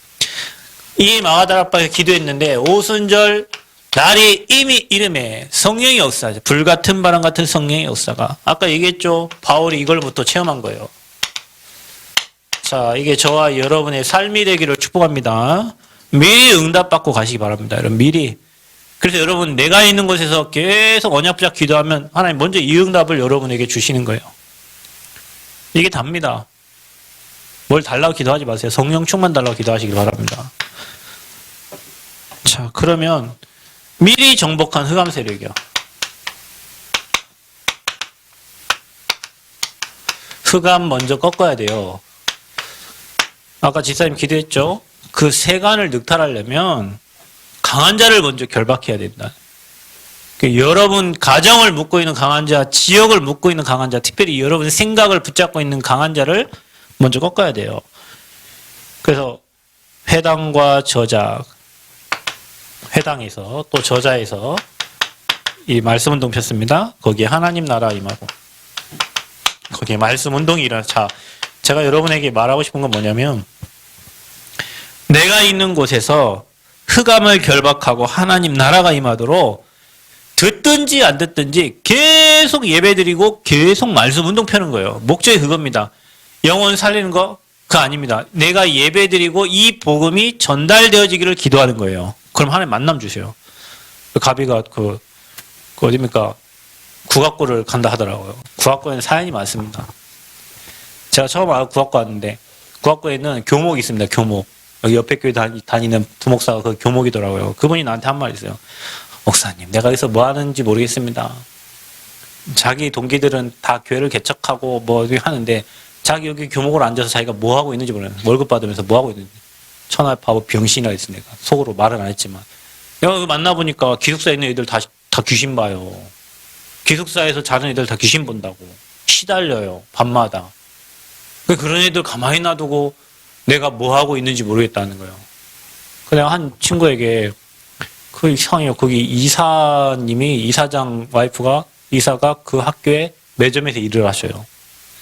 이 마가다락방에 기도했는데 오순절 날이 이미 이름에 성령의 역사죠. 불같은 바람 같은 성령의 역사가. 아까 얘기했죠. 바울이 이걸부터 체험한 거예요. 자, 이게 저와 여러분의 삶이 되기를 축복합니다. 미리 응답받고 가시기 바랍니다. 여러분, 미리. 그래서 여러분, 내가 있는 곳에서 계속 언약부작 기도하면 하나님 먼저 이 응답을 여러분에게 주시는 거예요. 이게 답니다. 뭘 달라고 기도하지 마세요. 성령 충만 달라고 기도하시기 바랍니다. 자, 그러면 미리 정복한 흑암 세력이요. 흑암 먼저 꺾어야 돼요. 아까 집사님 기도했죠? 그 세간을 늑탈하려면 강한 자를 먼저 결박해야 된다. 여러분 가정을 묶고 있는 강한 자, 지역을 묶고 있는 강한 자, 특별히 여러분의 생각을 붙잡고 있는 강한 자를 먼저 꺾어야 돼요. 그래서 회당과 저자, 회당에서 또 저자에서 이 말씀 운동 폈습니다. 거기에 하나님 나라 임하고 거기에 말씀 운동이 일어나. 자, 제가 여러분에게 말하고 싶은 건 뭐냐면 내가 있는 곳에서 흑암을 결박하고 하나님 나라가 임하도록 듣든지 안 듣든지 계속 예배드리고 계속 말씀 운동 펴는 거예요. 목적이 그겁니다. 영혼 살리는 거? 그거 아닙니다. 내가 예배드리고 이 복음이 전달되어지기를 기도하는 거예요. 그럼 하나님 만남 주세요. 가비가 그 어디입니까? 국악고를 간다 하더라고요. 국악고에는 사연이 많습니다. 제가 처음 국악고 왔는데 국악고에는 교목이 있습니다. 교목. 여기 옆에 교회 다니는 부목사가 그 교목이더라고요. 그분이 나한테 한 말 있어요. 목사님, 내가 여기서 뭐 하는지 모르겠습니다. 자기 동기들은 다 교회를 개척하고 뭐 하는데 자기 여기 교목으로 앉아서 자기가 뭐 하고 있는지 모르겠어요. 월급 받으면서 뭐 하고 있는지. 천하 바보 병신이라 했어 내가. 속으로 말은 안 했지만. 내가 만나보니까 기숙사에 있는 애들 다 귀신 봐요. 기숙사에서 자는 애들 다 귀신 본다고. 시달려요. 밤마다. 그런 애들 가만히 놔두고 내가 뭐 하고 있는지 모르겠다는 거예요. 내가 한 친구에게 그 이상해요. 거기 이사장 와이프가 이사가 그 학교에 매점에서 일을 하셔요.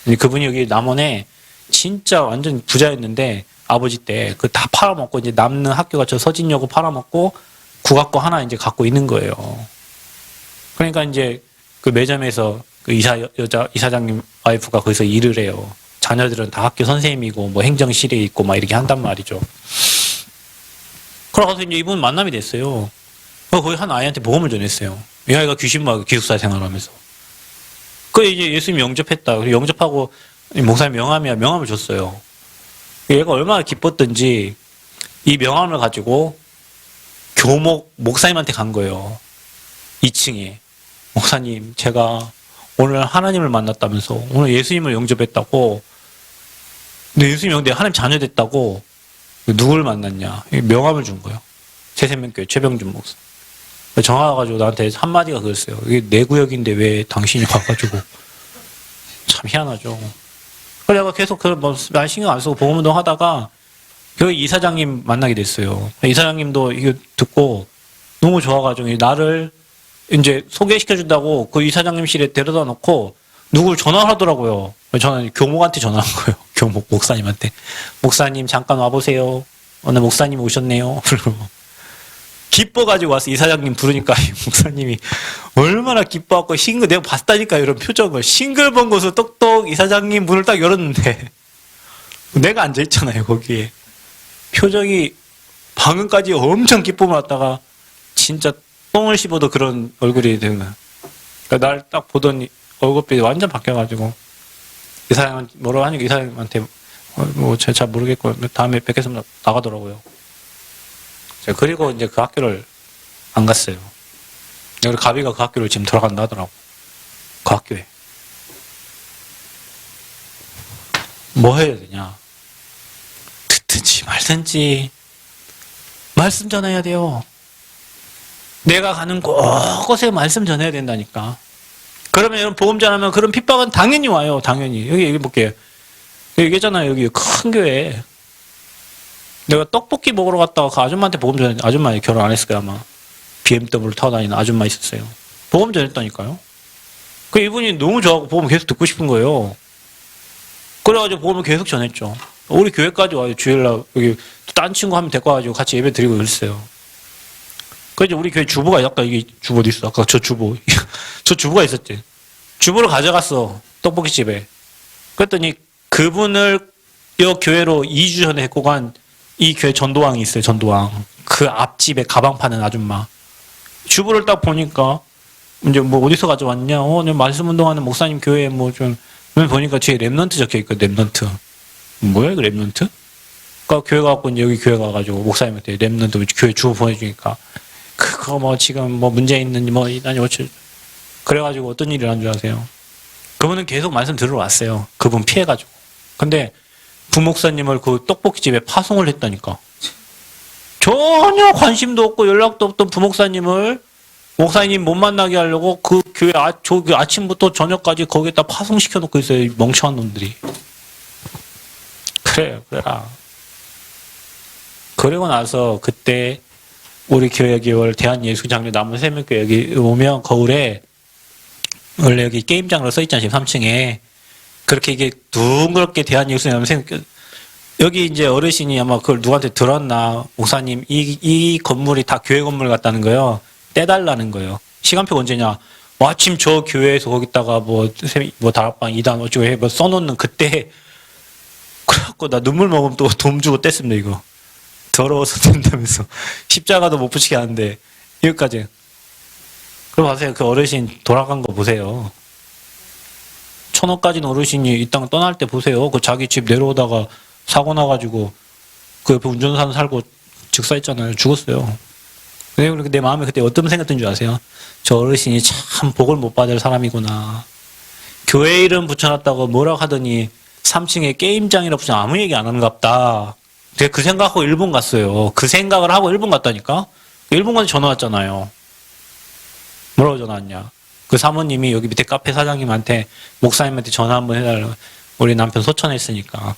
근데 그분이 여기 남원에 진짜 완전 부자였는데 아버지 때 그 다 팔아먹고 이제 남는 학교가 저 서진여고 팔아먹고 국악고 하나 이제 갖고 있는 거예요. 그러니까 이제 그 매점에서 그 이사장님 와이프가 거기서 일을 해요. 자녀들은 다 학교 선생님이고 뭐 행정실에 있고 막 이렇게 한단 말이죠. 그러고서 이제 이분 만남이 됐어요. 거기 한 아이한테 복음을 전했어요. 이 아이가 귀신마을 기숙사 생활하면서. 이제 예수님 영접했다. 그리고 영접하고 목사님 명함을 줬어요. 얘가 얼마나 기뻤던지 이 명함을 가지고 교목 목사님한테 간 거예요. 2층에. 목사님, 제가 오늘 하나님을 만났다면서 오늘 예수님을 영접했다고. 근데 예수님 내 하나님 자녀 됐다고. 누굴 만났냐. 명함을 준 거예요. 새생명교회 최병준 목사. 전화 와가지고 나한테 한마디가 그랬어요. 이게 내 구역인데 왜 당신이 와가지고. 참 희한하죠. 그래 내가 계속 말 신경 안 쓰고 보험운동 하다가 여기 이사장님 만나게 됐어요. 이사장님도 이거 듣고 너무 좋아가지고 나를 이제 소개시켜준다고 그 이사장님실에 데려다 놓고 누굴 전화를 하더라고요. 저는 교목한테 전화한 거예요. 교목 목사님한테. 목사님 잠깐 와보세요. 오늘 목사님 오셨네요. 기뻐가지고 와서 이사장님 부르니까 목사님이 얼마나 기뻐하고 내가 봤다니까 이런 표정을 싱글벙글서 똑똑 이사장님 문을 딱 열었는데 내가 앉아있잖아요 거기에. 표정이 방금까지 엄청 기쁨을 왔다가 진짜 똥을 씹어도 그런 얼굴이 되는 거야. 그러니까 날 딱 보더니 얼굴빛이 완전 바뀌어가지고 이사장 뭐라고 하니까 이사장님한테 뭐 제가 잘 모르겠고 다음에 뵙겠습니다 나가더라고요. 그리고 이제 그 학교를 안 갔어요. 우리 가비가 그 학교를 지금 돌아간다 하더라고. 그 학교에. 뭐 해야 되냐. 듣든지 말든지 말씀 전해야 돼요. 내가 가는 곳곳에 말씀 전해야 된다니까. 그러면 여러분 복음 전하면 그런 핍박은 당연히 와요. 당연히. 여기 볼게요. 여기 얘기했잖아요. 여기 큰 교회. 내가 떡볶이 먹으러 갔다가 그 아줌마한테 복음 전했는데 아줌마 결혼 안 했을 거야 아마. BMW 타고 다니는 아줌마 있었어요. 복음 전했다니까요. 그 이분이 너무 좋아하고 복음 계속 듣고 싶은 거예요. 그래가지고 복음을 계속 전했죠. 우리 교회까지 와요. 주일날 여기 딴 친구 한 명 데리고 와가지고 같이 예배 드리고 그랬어요. 그래서 우리 교회 주부가 약간 이게 주부 어디 있어? 아까 저 주부 저 주부가 있었지. 주부를 가져갔어 떡볶이 집에. 그랬더니 그분을 이 교회로 2주 전에 데리고 간 이 교회 전도왕이 있어요. 전도왕. 그 앞집에 가방 파는 아줌마. 주부를 딱 보니까 이제 뭐 어디서 가져왔냐? 내 말씀 운동하는 목사님 교회에 뭐 좀 보니까 뒤에 랩넌트 적혀 있고 랩넌트. 뭐야 이거 랩넌트? 그러니까 교회 가고 이제 여기 교회 가가지고 목사님한테 랩넌트 교회 주부 보내주니까 그거 뭐 지금 뭐 문제 있는지 뭐 이다니 어쩌. 그래가지고 어떤 일을 한 줄 아세요? 그분은 계속 말씀 들으러 왔어요. 그분 피해가지고. 근데 부목사님을 그 떡볶이집에 파송을 했다니까. 전혀 관심도 없고 연락도 없던 부목사님을 목사님 못 만나게 하려고 그 교회 아침부터 저녁까지 거기에다 파송시켜 놓고 있어요. 멍청한 놈들이. 그래라. 그리고 나서 그때 우리 교회 여기 대한예수장로 남원생명교회 여기 오면 거울에 원래 여기 게임장으로 써있잖아요. 3층에. 그렇게 이게 둥그렇게 대한예수장로 여기 이제 어르신이 아마 그걸 누구한테 들었나. 목사님 이 건물이 다 교회 건물 같다는 거예요. 떼달라는 거예요. 시간표 언제냐. 마침 저 교회에서 거기다가 뭐 다락방 2단 어쩌고 해 뭐 써놓는 그때 그래갖고 나 눈물 먹으면 또 돈 주고 뗐습니다 이거. 더러워서 된다면서 십자가도 못 붙이게 하는데 여기까지. 그럼 보세요. 그 어르신 돌아간 거 보세요. 천억 가진 어르신이 이 땅 떠날 때 보세요. 그 자기 집 내려오다가 사고 나가지고 그 옆에 운전사 살고 즉사했잖아요. 죽었어요. 근데 내 마음에 그때 어떤 생각 든 줄 아세요? 저 어르신이 참 복을 못 받을 사람이구나. 교회 이름 붙여놨다고 뭐라고 하더니 3층에 게임장이라 붙여 아무 얘기 안 하는갑다. 제가 그 생각하고 일본 갔어요. 그 생각을 하고 일본 갔다니까? 일본 가서 전화 왔잖아요. 뭐라고 전화 왔냐? 그 사모님이 여기 밑에 카페 사장님한테 목사님한테 전화 한번 해달라고. 우리 남편 소천했으니까.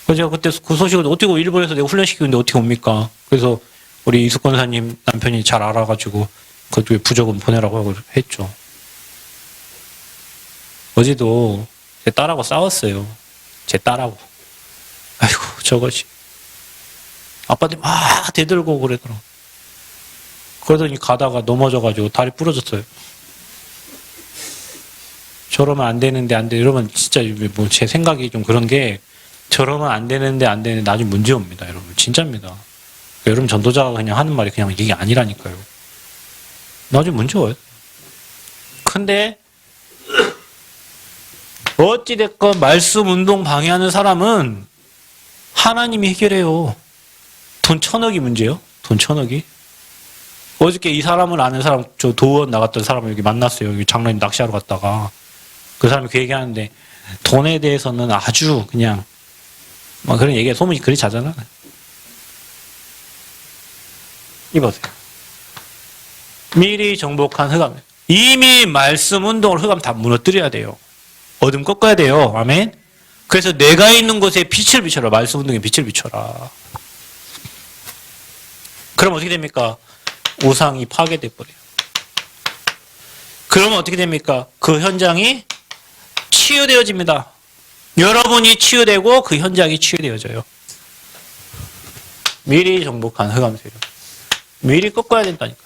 그래서 제가 그때 그 소식을 어떻게 일본에서 내가 훈련시키는데 어떻게 옵니까? 그래서 우리 이숙 권사님 남편이 잘 알아가지고 그쪽에 부적은 보내라고 하고 했죠. 어제도 제 딸하고 싸웠어요. 제 딸하고. 아이고 저것이. 아빠한테 막 대들고 그러더라고. 그러더니 가다가 넘어져가지고 다리 부러졌어요. 저러면 안 되는데 안 돼. 여러분 진짜 뭐 제 생각이 좀 그런 게 저러면 안 되는데 나중에 문제 옵니다. 여러분 진짜입니다. 여러분 전도자가 그냥 하는 말이 그냥 이게 아니라니까요. 나중에 문제 와요. 근데 어찌됐건 말씀 운동 방해하는 사람은 하나님이 해결해요. 돈 1,000억이 문제요? 돈 1,000억이? 어저께 이 사람을 아는 사람, 저 도원 나갔던 사람을 여기 만났어요. 여기 장로님 낚시하러 갔다가. 그 사람이 그 얘기 하는데, 돈에 대해서는 아주 그냥, 막 그런 얘기가 소문이 그리 자잖아. 이보세요. 미리 정복한 흑암. 이미 말씀 운동을 흑암 다 무너뜨려야 돼요. 어둠 꺾어야 돼요. 아멘. 그래서 내가 있는 곳에 빛을 비춰라. 말씀 운동에 빛을 비춰라. 그럼 어떻게 됩니까? 우상이 파괴돼 버려요. 그러면 어떻게 됩니까? 그 현장이 치유되어집니다. 여러분이 치유되고 그 현장이 치유되어져요. 미리 정복한 흑암 세력. 미리 꺾어야 된다니까요.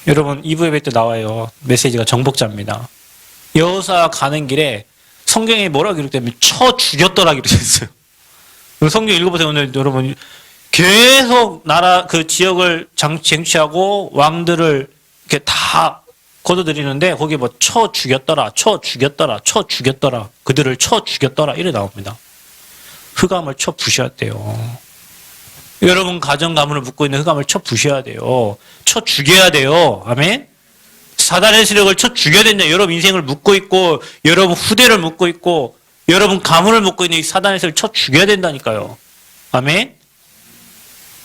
여러분 2부 예배 때 나와요. 메시지가 정복자입니다. 여호사 가는 길에 성경에 뭐라고 기록되면 쳐 죽였더라 기록되어 있어요. 성경 읽어보세요. 오늘 여러분 계속 나라 그 지역을 쟁취하고 왕들을 이렇게 다 거둬들이는데 거기 뭐 쳐 죽였더라, 쳐 죽였더라, 쳐 죽였더라, 그들을 쳐 죽였더라 이래 나옵니다. 흑암을 쳐 부셔야 돼요. 여러분 가정 가문을 묶고 있는 흑암을 쳐 부셔야 돼요. 쳐 죽여야 돼요. 아멘. 사단의 세력을 쳐 죽여야 된다. 여러분 인생을 묶고 있고, 여러분 후대를 묶고 있고, 여러분 가문을 묶고 있는 이 사단의 세력을 쳐 죽여야 된다니까요. 아멘.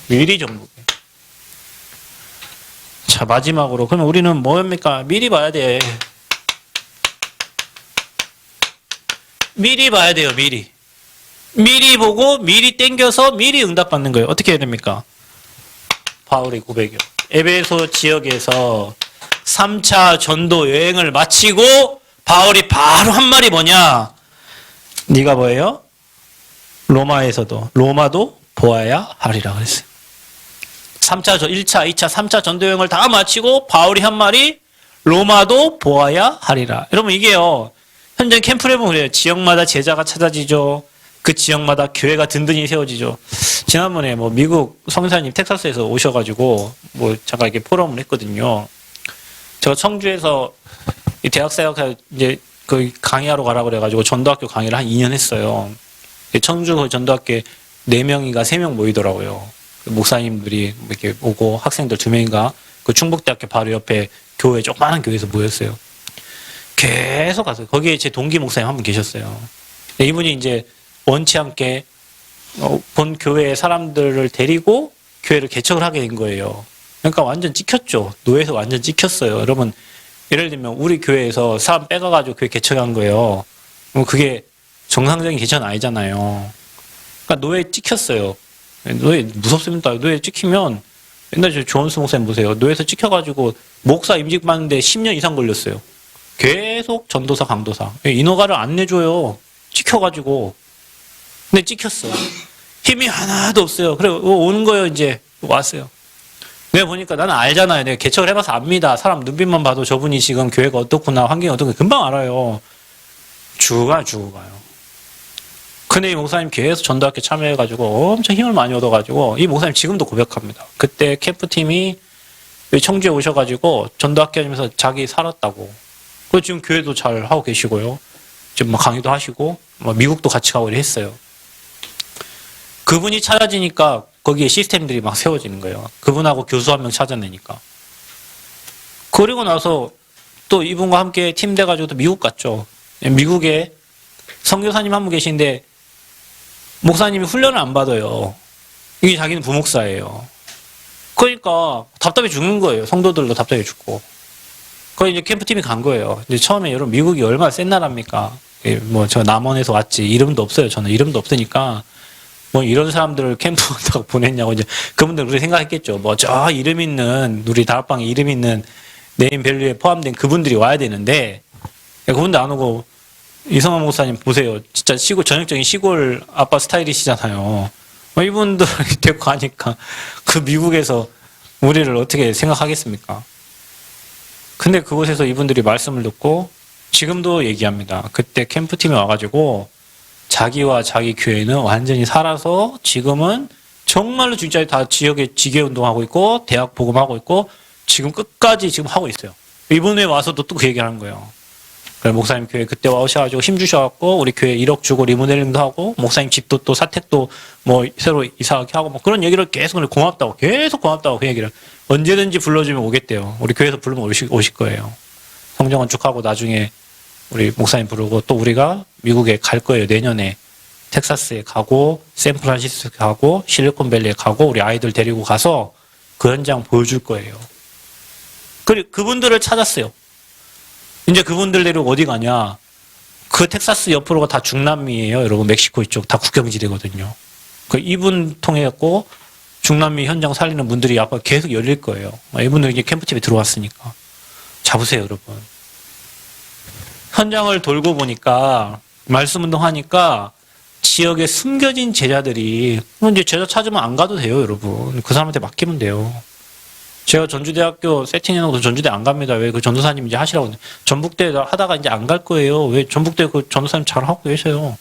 미리 정복해. 자, 마지막으로. 그러면 우리는 뭐입니까? 미리 봐야 돼. 미리 봐야 돼요, 미리. 미리 보고, 미리 땡겨서, 미리 응답받는 거예요. 어떻게 해야 됩니까? 바울의 고백이요. 에베소 지역에서 3차 전도 여행을 마치고, 바울이 바로 한 말이 뭐냐? 네가 뭐예요? 로마도 보아야 하리라 그랬어요. 1차, 2차, 3차 전도여행을 다 마치고 바울이 한 말이 로마도 보아야 하리라. 여러분 이게요. 현재 캠프를 보면 그래요. 지역마다 제자가 찾아지죠. 그 지역마다 교회가 든든히 세워지죠. 지난번에 뭐 미국 성사님 텍사스에서 오셔가지고 뭐 잠깐 이렇게 포럼을 했거든요. 제가 청주에서 이 대학생활 이제 그 강의하러 가라고 그래가지고 전도학교 강의를 한 2년 했어요. 청주 전도학교에 4명인가 3명 모이더라고요. 목사님들이 이렇게 오고 학생들 2명인가 그 충북대학교 바로 옆에 교회 조그마한 교회에서 모였어요. 계속 갔어요. 거기에 제 동기 목사님 한 분 계셨어요. 이분이 이제 원치 않게 본 교회의 사람들을 데리고 교회를 개척을 하게 된 거예요. 그러니까 완전 찍혔죠. 노예에서 완전 찍혔어요. 여러분 예를 들면 우리 교회에서 사람 빼가가지고 교회 개척한 거예요. 그게 정상적인 개척은 아니잖아요. 그러니까 노예에 찍혔어요. 노예 무섭습니다. 노예 찍히면 옛날에 조원수 목사님 보세요. 노예에서 찍혀가지고 목사 임직 받는데 10년 이상 걸렸어요. 계속 전도사 강도사 인허가를 안 내줘요. 찍혀가지고. 근데 찍혔어. 힘이 하나도 없어요. 그래 오는 거예요. 이제 왔어요. 내가 보니까 나는 알잖아요. 내가 개척을 해봐서 압니다. 사람 눈빛만 봐도 저분이 지금 교회가 어떻구나 환경이 어떻구나 금방 알아요. 죽어가요. 근데 이 목사님 계속 전도학교 참여해가지고 엄청 힘을 많이 얻어가지고 이 목사님 지금도 고백합니다. 그때 캠프팀이 청주에 오셔가지고 전도학교 하면서 자기 살았다고. 그리고 지금 교회도 잘 하고 계시고요. 지금 막 강의도 하시고 미국도 같이 가고 했어요. 그분이 찾아지니까 거기에 시스템들이 막 세워지는 거예요. 그분하고 교수 한 명 찾아내니까. 그리고 나서 또 이분과 함께 팀 돼가지고 또 미국 갔죠. 미국에 선교사님 한 분 계신데 목사님이 훈련을 안 받아요. 이게 자기는 부목사예요. 그러니까 답답해 죽는 거예요. 성도들도 답답해 죽고. 거기 이제 캠프팀이 간 거예요. 이제 처음에 여러분 미국이 얼마나 센 나라입니까? 예, 뭐 저 남원에서 왔지 이름도 없어요. 저는 이름도 없으니까 뭐 이런 사람들을 캠프에다가 보냈냐고 이제 그분들 우리 생각했겠죠. 뭐 저 이름 있는 우리 다락방에 이름 있는 네임밸류에 포함된 그분들이 와야 되는데 그분들 안 오고 이성환 목사님 보세요. 진짜 시골 전형적인 시골 아빠 스타일이시잖아요. 이분들 데리고 가니까 그 미국에서 우리를 어떻게 생각하겠습니까? 근데 그곳에서 이분들이 말씀을 듣고 지금도 얘기합니다. 그때 캠프팀이 와가지고 자기와 자기 교회는 완전히 살아서 지금은 정말로 진짜 다 지역에 지계운동하고 있고 대학 복음하고 있고 지금 끝까지 지금 하고 있어요. 이번에 와서도 또 그 얘기를 하는 거예요. 목사님 교회 그때 와오셔가지고 힘주셔갖고 우리 교회 1억 주고 리모델링도 하고 목사님 집도 또 사택도 뭐 새로 이사하게 하고 뭐 그런 얘기를 계속 고맙다고 계속 고맙다고 그 얘기를 언제든지 불러주면 오겠대요. 우리 교회에서 부르면 오실 거예요. 성정 건축하고 나중에 우리 목사님 부르고 또 우리가 미국에 갈 거예요. 내년에 텍사스에 가고 샌프란시스코에 가고 실리콘밸리에 가고 우리 아이들 데리고 가서 그 현장 보여줄 거예요. 그분들을 찾았어요. 이제 그분들 데리고 어디 가냐? 그 텍사스 옆으로가 다 중남미예요. 여러분 멕시코 이쪽 다 국경지대거든요. 그 이분 통해갖고 중남미 현장 살리는 분들이 앞으로 계속 열릴 거예요. 이분들 이제 캠프집에 들어왔으니까 잡으세요, 여러분. 현장을 돌고 보니까 말씀 운동하니까 지역에 숨겨진 제자들이 이제 제자 찾으면 안 가도 돼요, 여러분. 그 사람한테 맡기면 돼요. 제가 전주대학교 세팅해놓고 전주대 안 갑니다. 왜 그 전도사님 이제 하시라고. 전북대 하다가 이제 안 갈 거예요. 왜 전북대 그 전도사님 잘하고 계셔요.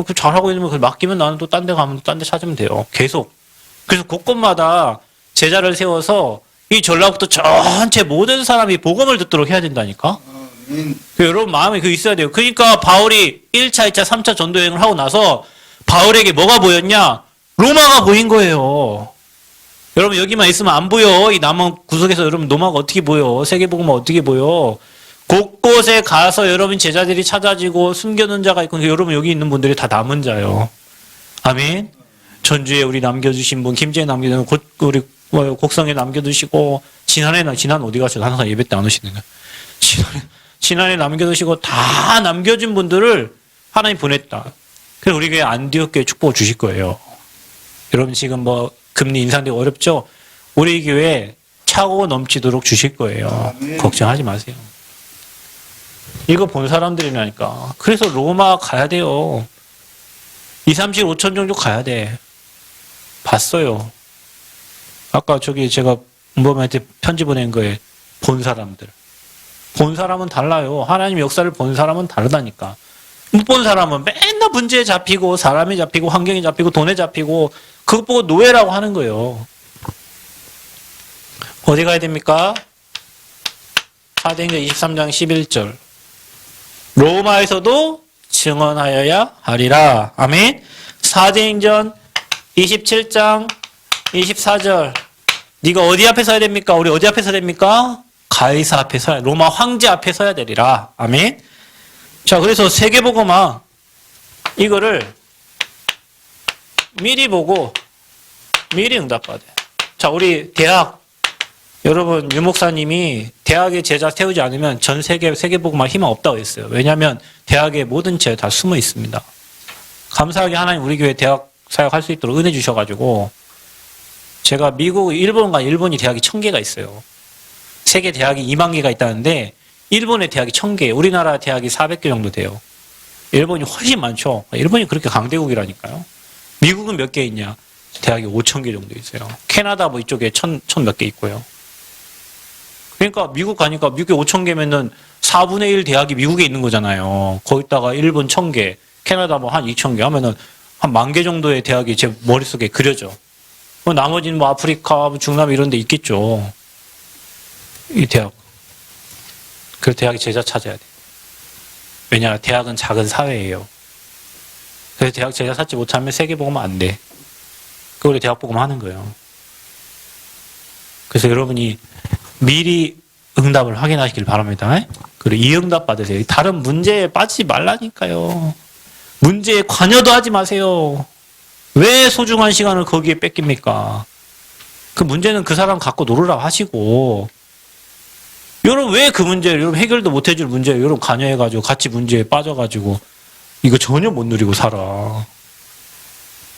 그 잘하고 있으면 그걸 맡기면 나는 또 딴 데 가면 딴 데 찾으면 돼요. 계속. 그래서 곳곳마다 제자를 세워서 이 전라북도 전체 모든 사람이 복음을 듣도록 해야 된다니까. 여러분 마음에 그 있어야 돼요. 그러니까 바울이 1차, 2차, 3차 전도여행을 하고 나서 바울에게 뭐가 보였냐? 로마가 보인 거예요. 여러분 여기만 있으면 안 보여. 이 남한 구석에서 여러분 로마가 어떻게 보여? 세계복음은 어떻게 보여? 곳곳에 가서 여러분 제자들이 찾아지고 숨겨놓은 자가 있고 여러분 여기 있는 분들이 다 남은 자예요. 아멘. 전주에 우리 남겨주신 분, 김제에 남겨주신 우리 곡성에 남겨두시고 지난 어디 가셔? 항상 예배 때 안 오시는 거야. 지난해 남겨두시고 다 남겨준 분들을 하나님 보냈다. 그래서 우리 교회 안디옥 교회 축복을 주실 거예요. 여러분 지금 뭐 금리 인상되고 어렵죠? 우리 교회 차고 넘치도록 주실 거예요. 걱정하지 마세요. 이거 본 사람들이라니까. 그래서 로마 가야 돼요. 2, 3, 7, 5천 정도 가야 돼. 봤어요. 아까 저기 제가 은범한테 편지 보낸 거에 본 사람들. 본 사람은 달라요. 하나님 역사를 본 사람은 다르다니까. 못 본 사람은 맨날 문제에 잡히고 사람에 잡히고 환경에 잡히고 돈에 잡히고 그것 보고 노예라고 하는 거예요. 어디 가야 됩니까? 사도행전 23장 11절. 로마에서도 증언하여야 하리라. 아멘. 사도행전 27장 24절. 네가 어디 앞에 서야 됩니까? 우리 어디 앞에 서야 됩니까? 가이사 앞에 서야, 로마 황제 앞에 서야 되리라. 아멘. 자, 그래서 세계복음화 이거를 미리 보고 미리 응답받아요. 자, 우리 대학 여러분 유 목사님이 대학에 제자 세우지 않으면 전 세계복음화 희망 없다고 했어요. 왜냐하면 대학의 모든 제자 다 숨어 있습니다. 감사하게 하나님 우리 교회 대학 사역할 수 있도록 은혜 주셔가지고 제가 미국, 일본이 대학이 1000개가 있어요. 세계 대학이 2만 개가 있다는데 일본의 대학이 1000개, 우리나라 대학이 400개 정도 돼요. 일본이 훨씬 많죠. 일본이 그렇게 강대국이라니까요. 미국은 몇 개 있냐? 대학이 5,000개 정도 있어요. 캐나다 뭐 이쪽에 1000 몇 개 있고요. 그러니까 미국 가니까 미국에 5,000개면은 4분의 1 대학이 미국에 있는 거잖아요. 거기다가 일본 1,000개, 캐나다 뭐 한 2,000개 하면은 한 10,000개 정도의 대학이 제 머릿속에 그려져. 나머지는 뭐 아프리카, 중남 이런 데 있겠죠. 이 대학. 그 대학이 제자 찾아야 돼. 왜냐, 대학은 작은 사회예요. 그래서 대학 제자 찾지 못하면 세계복음은 안 돼. 그 우리 대학복음 하는 거예요. 그래서 여러분이 미리 응답을 확인하시길 바랍니다. 그리고 이 응답 받으세요. 다른 문제에 빠지지 말라니까요. 문제에 관여도 하지 마세요. 왜 소중한 시간을 거기에 뺏깁니까? 그 문제는 그 사람 갖고 놀으라고 하시고, 여러분 왜 그 문제를 여러분 해결도 못 해줄 문제예요. 여러분 관여해가지고 같이 문제에 빠져가지고 이거 전혀 못 누리고 살아.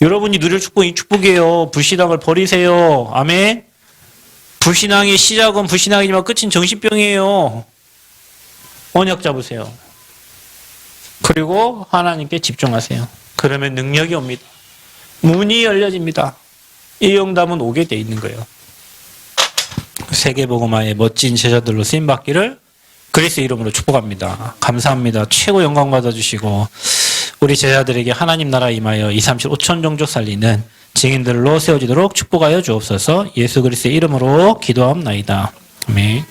여러분이 누릴 축복은 이 축복이에요. 불신앙을 버리세요. 아멘. 불신앙의 시작은 불신앙이지만 끝은 정신병이에요. 언약 잡으세요. 그리고 하나님께 집중하세요. 그러면 능력이 옵니다. 문이 열려집니다. 이 응답은 오게 돼 있는 거예요. 세계복음화의 멋진 제자들로 쓰임받기를 그리스 이름으로 축복합니다. 감사합니다. 최고 영광 받아주시고 우리 제자들에게 하나님 나라 임하여 237 5천 종족 살리는 증인들로 세워지도록 축복하여 주옵소서. 예수 그리스도의 이름으로 기도하옵나이다. 아멘.